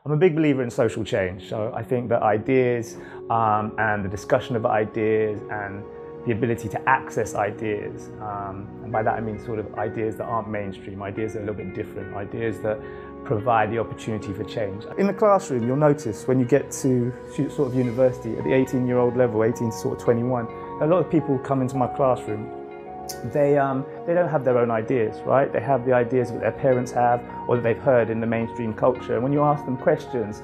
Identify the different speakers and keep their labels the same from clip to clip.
Speaker 1: I'm a big believer in social change, so I think that ideas and the discussion of ideas and the ability to access ideas, and by that I mean sort of ideas that aren't mainstream, ideas that are a little bit different, ideas that provide the opportunity for change. In the classroom, you'll notice when you get to sort of university, at the 18-year-old level, 18 to sort of 21, a lot of people come into my classroom, they don't have their own ideas, right? They have the ideas that their parents have or that they've heard in the mainstream culture. And when you ask them questions,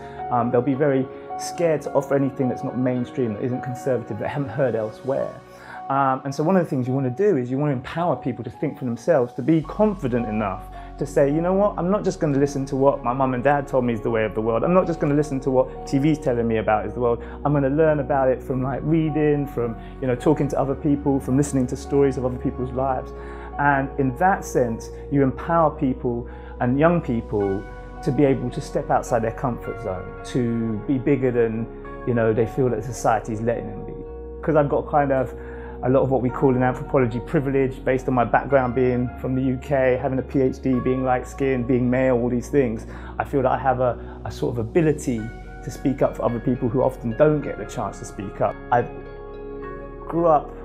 Speaker 1: they'll be very scared to offer anything that's not mainstream, that isn't conservative, that they haven't heard elsewhere. And so one of the things you want to do is you want to empower people to think for themselves, to be confident enough to say, you know what, I'm not just going to listen to what my mum and dad told me is the way of the world. I'm not just going to listen to what TV's telling me about is the world. I'm going to learn about it from like reading, from talking to other people, from listening to stories of other people's lives. And in that sense, you empower people and young people to be able to step outside their comfort zone, to be bigger than they feel that society is letting them be. Because I've got kind of a lot of what we call in anthropology privilege, based on my background being from the UK, having a PhD, being light-skinned, being male, all these things. I feel that I have a sort of ability to speak up for other people who often don't get the chance to speak up. I grew up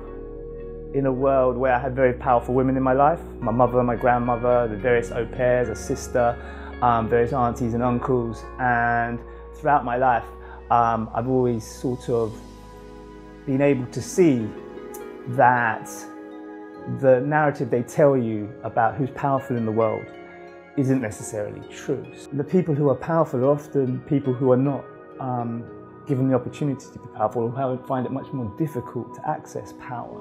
Speaker 1: in a world where I had very powerful women in my life. My mother, my grandmother, the various au pairs, a sister, various aunties and uncles. And throughout my life, I've always sort of been able to see that the narrative they tell you about who's powerful in the world isn't necessarily true. The people who are powerful are often people who are not given the opportunity to be powerful, or who find it much more difficult to access power.